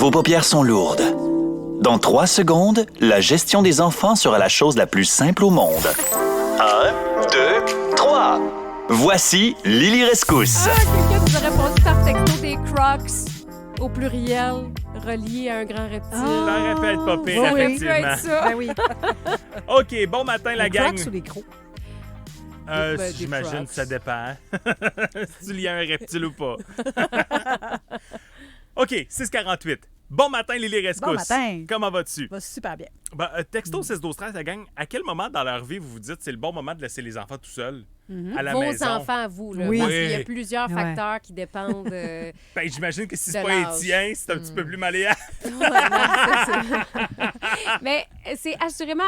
Vos paupières sont lourdes. Dans 3 secondes, la gestion des enfants sera la chose la plus simple au monde. 1, 2, 3. Voici Lily Rescousse. Quelqu'un nous a répondu par texto des Crocs au pluriel relié à un grand reptile. Ça aurait pu être pas pire, Oui, effectivement. ça peut être ça. Ben oui. OK, bon matin, la Les gang. Crocs ou les crocs? Des J'imagine Crocs. que ça dépend. Si tu lié à un reptile ou pas. OK, 6h48. Bon matin, Lily Rescousse. Bon matin. Comment vas-tu? Va super bien. Texto 6-12-13, la gang, à quel moment dans leur vie vous vous dites c'est le bon moment de laisser les enfants tout seuls à la Vos maison? enfants, vous, là. Oui. Parce qu'il y a Oui. plusieurs Ouais. facteurs qui dépendent. Ben, j'imagine que si c'est De pas l'âge. les tiens, c'est un petit peu plus malléable. Mais c'est assurément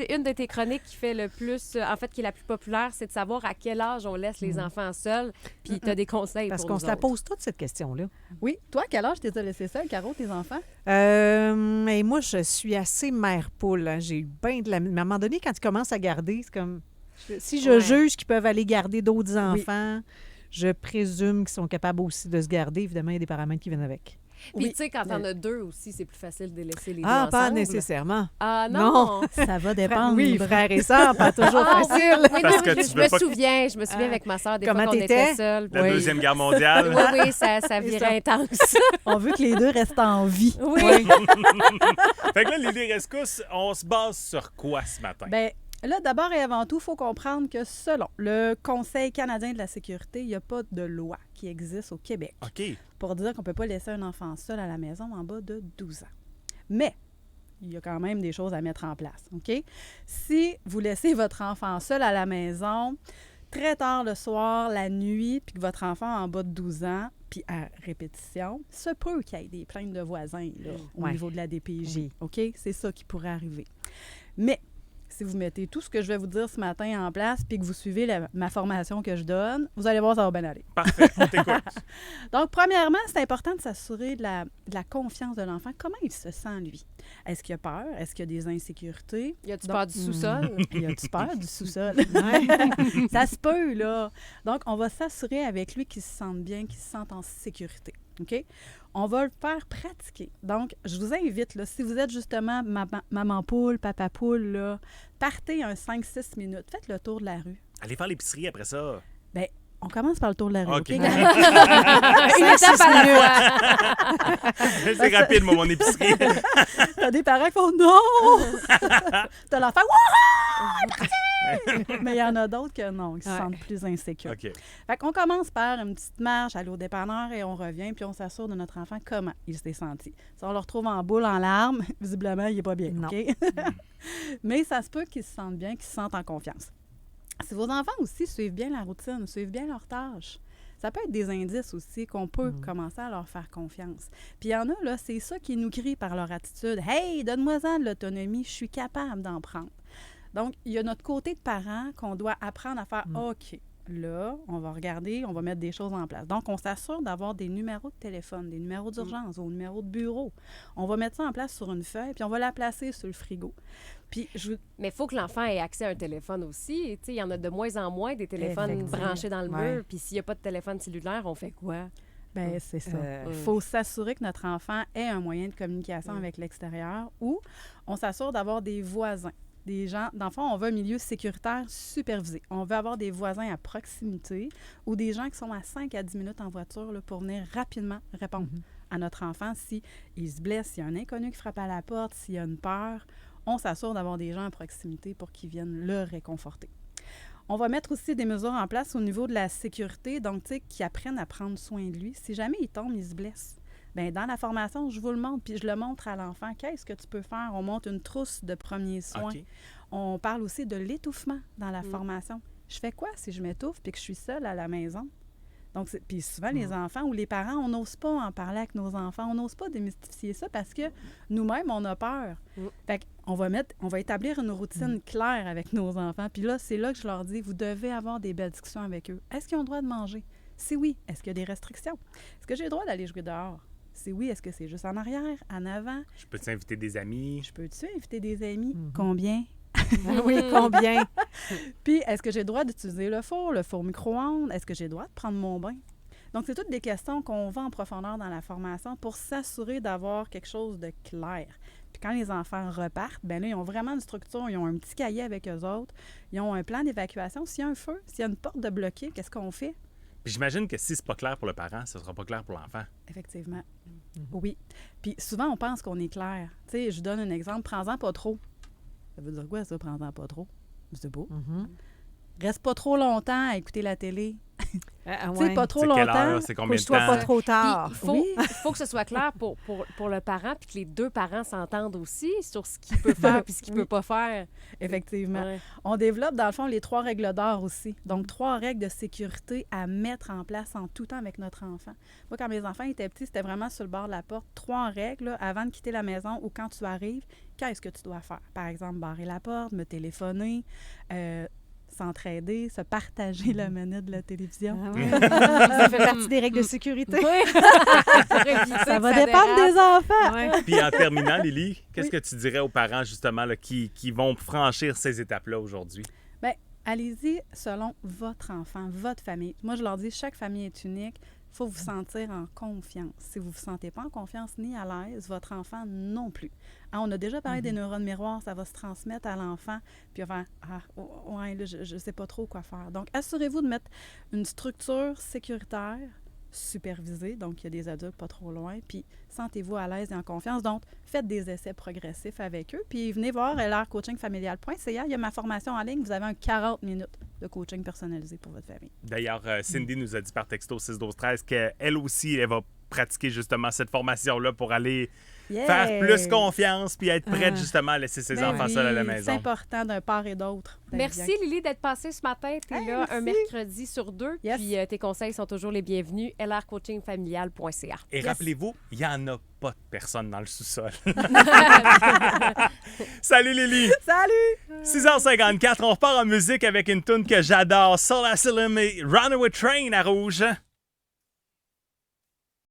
une de tes chroniques qui fait le plus, en fait, qui est la plus populaire, c'est de savoir à quel âge on laisse les enfants seuls. Puis tu as des conseils Parce pour qu'on nous se la autres. pose toute, cette question-là. Oui. Toi, à quel âge t'es laissé seul, Caro, tes enfants? Mais moi, je suis assez mère-poule. Hein. J'ai eu bien de la... Mais à un moment donné, quand ils commencent à garder, c'est comme... Si je Ouais. juge qu'ils peuvent aller garder d'autres enfants, je présume qu'ils sont capables aussi de se garder. Évidemment, il y a des paramètres qui viennent avec. Puis Oui. tu sais, quand t'en as deux aussi, c'est plus facile de laisser les deux Ah, ensemble. pas nécessairement. Ah Non. non! Ça va dépendre. Oui, frères et sœurs, pas toujours Ah, facile. Oui, Parce non, que tu je veux me pas- souviens, je me souviens avec ma soeur des Comment fois qu'on t'étais? était seuls. La Oui. Deuxième Guerre mondiale. Oui, ça virait intense. On veut que les deux restent en vie. Oui. Fait que là, Lily Rescousse, on se base sur quoi ce matin? Bien, là, d'abord et avant tout, il faut comprendre que selon le Conseil canadien de la sécurité, il n'y a pas de loi qui existe au Québec OK. pour dire qu'on ne peut pas laisser un enfant seul à la maison en bas de 12 ans. Mais il y a quand même des choses à mettre en place, OK? Si vous laissez votre enfant seul à la maison très tard le soir, la nuit, puis que votre enfant en bas de 12 ans, puis à répétition, se peut qu'il y ait des plaintes de voisins là, au Ouais. niveau de la DPJ, Oui. OK? C'est ça qui pourrait arriver. Mais si vous mettez tout ce que je vais vous dire ce matin en place, puis que vous suivez ma formation que je donne, vous allez voir, ça va bien aller. Parfait, on t'écoute. Donc, premièrement, c'est important de s'assurer de la confiance de l'enfant. Comment il se sent, lui? Est-ce qu'il a peur? Est-ce qu'il y a des insécurités? Y a-tu Donc- peur du sous-sol? Il y a-tu peur du sous-sol? Ça se peut, là. Donc, on va s'assurer avec lui qu'il se sente bien, qu'il se sente en sécurité. OK? On va le faire pratiquer. Donc, je vous invite, là, si vous êtes justement maman poule, papa poule, là, partez un 5-6 minutes. Faites le tour de la rue. Allez faire l'épicerie après ça. Bien, on commence par le tour de la rue. OK. OK? Une étape à la fois. C'est rapide, moi, mon épicerie. T'as des parents qui font non! T'as l'enfant, wouah! Mais il y en a d'autres que non, qui se Ouais. sentent plus insécures. OK. Fait qu'on commence par une petite marche, aller au dépanneur et on revient, puis on s'assure de notre enfant comment il s'est senti. Si on le retrouve en boule, en larmes, visiblement, il n'est pas bien. Non. OK? Mais ça se peut qu'il se sente bien, qu'il se sente en confiance. Si vos enfants aussi suivent bien la routine, suivent bien leurs tâches, ça peut être des indices aussi qu'on peut commencer à leur faire confiance. Puis il y en a, là, c'est ça qui nous crie par leur attitude. « Hey, donne-moi-en de l'autonomie, je suis capable d'en prendre. » Donc, il y a notre côté de parent qu'on doit apprendre à faire « OK, là, on va regarder, on va mettre des choses en place. » Donc, on s'assure d'avoir des numéros de téléphone, des numéros d'urgence, ou numéros de bureau. On va mettre ça en place sur une feuille, puis on va la placer sur le frigo. Puis, Mais il faut que l'enfant ait accès à un téléphone aussi. Il y en a de moins en moins des téléphones Effectivement. branchés dans le Ouais. mur. Puis s'il n'y a pas de téléphone cellulaire, on fait quoi? ben c'est ça. Il Euh, faut s'assurer que notre enfant ait un moyen de communication avec l'extérieur ou on s'assure d'avoir des voisins. Des gens, dans le fond, on veut un milieu sécuritaire supervisé. On veut avoir des voisins à proximité ou des gens qui sont à 5 à 10 minutes en voiture là, pour venir rapidement répondre à notre enfant s'il se blesse, s'il y a un inconnu qui frappe à la porte, s'il y a une peur. On s'assure d'avoir des gens à proximité pour qu'ils viennent le réconforter. On va mettre aussi des mesures en place au niveau de la sécurité, donc, tu sais, qu'ils apprennent à prendre soin de lui. Si jamais il tombe, il se blesse. Bien, dans la formation, je vous le montre, puis je le montre à l'enfant. Qu'est-ce que tu peux faire? On monte une trousse de premiers soins. OK. On parle aussi de l'étouffement dans la formation. Je fais quoi si je m'étouffe puis que je suis seule à la maison? Donc, puis souvent, les enfants ou les parents, on n'ose pas en parler avec nos enfants. On n'ose pas démystifier ça parce que nous-mêmes, on a peur. Fait qu'on va établir une routine claire avec nos enfants. Puis là, c'est là que je leur dis, vous devez avoir des belles discussions avec eux. Est-ce qu'ils ont le droit de manger? Si oui, est-ce qu'il y a des restrictions? Est-ce que j'ai le droit d'aller jouer dehors? Si oui, est-ce que c'est juste en arrière, en avant? Je peux t'inviter des amis? Je peux-tu inviter des amis? Combien? oui, combien? Puis, est-ce que j'ai le droit d'utiliser le four micro-ondes? Est-ce que j'ai le droit de prendre mon bain? Donc, c'est toutes des questions qu'on va en profondeur dans la formation pour s'assurer d'avoir quelque chose de clair. Puis quand les enfants repartent, bien là, ils ont vraiment une structure, ils ont un petit cahier avec eux autres, ils ont un plan d'évacuation. S'il y a un feu, s'il y a une porte de bloquée, qu'est-ce qu'on fait? Puis j'imagine que si c'est pas clair pour le parent, ce sera pas clair pour l'enfant. Effectivement. Oui. Puis souvent, on pense qu'on est clair. Tu sais, je vous donne un exemple. Prends-en pas trop. Ça veut dire quoi, ça, prends-en pas trop? C'est beau. Reste pas trop longtemps à écouter la télé. Tu sais, pas trop C'est quelle longtemps. heure? C'est combien de Couche-toi temps? pas trop Puis, tard. il faut que ce soit clair pour le parent, puis que les deux parents s'entendent aussi sur ce qu'il peut faire puis ce qu'il peut pas faire. Effectivement. Ouais. On développe, dans le fond, les 3 règles d'or aussi. Donc, 3 règles de sécurité à mettre en place en tout temps avec notre enfant. Moi, quand mes enfants étaient petits, c'était vraiment sur le bord de la porte. 3 règles, là, avant de quitter la maison ou quand tu arrives, qu'est-ce que tu dois faire? Par exemple, barrer la porte, me téléphoner, s'entraider, se partager la manette de la télévision. Ah ouais. Ça fait partie des règles de sécurité. Oui. Ça va dépendre des enfants. Ouais. Puis en terminant, Lily, qu'est-ce que tu dirais aux parents, justement, là, qui vont franchir ces étapes-là aujourd'hui? Bien, allez-y selon votre enfant, votre famille. Moi, je leur dis, chaque famille est unique. Il faut vous sentir en confiance. Si vous ne vous sentez pas en confiance ni à l'aise, votre enfant non plus. Hein, on a déjà parlé des neurones miroirs, ça va se transmettre à l'enfant, puis il va faire « Ah, ouais, là, je ne sais pas trop quoi faire ». Donc, assurez-vous de mettre une structure sécuritaire, supervisée, donc il y a des adultes pas trop loin, puis sentez-vous à l'aise et en confiance. Donc, faites des essais progressifs avec eux, puis venez voir lrcoachingfamilial.ca. Il y a ma formation en ligne, vous avez un 40 minutes de coaching personnalisé pour votre famille. D'ailleurs, Cindy nous a dit par texto 6-12-13 qu'elle aussi, elle va pratiquer justement cette formation-là pour aller faire plus confiance puis être prête justement à laisser ses Ben enfants oui, seuls à la c'est maison. important d'un part et d'autre. d'être Merci, bien. Lily, d'être passée ce matin. Tu es Hey, là merci. un mercredi sur 2. Yes. Puis tes conseils sont toujours les bienvenus. lrcoachingfamilial.ca. Et rappelez-vous, il n'y en a pas de personne dans le sous-sol. Salut Lily! Salut! 6h54, on repart en musique avec une tune que j'adore. Soul Asylum et Runaway Train à Rouge.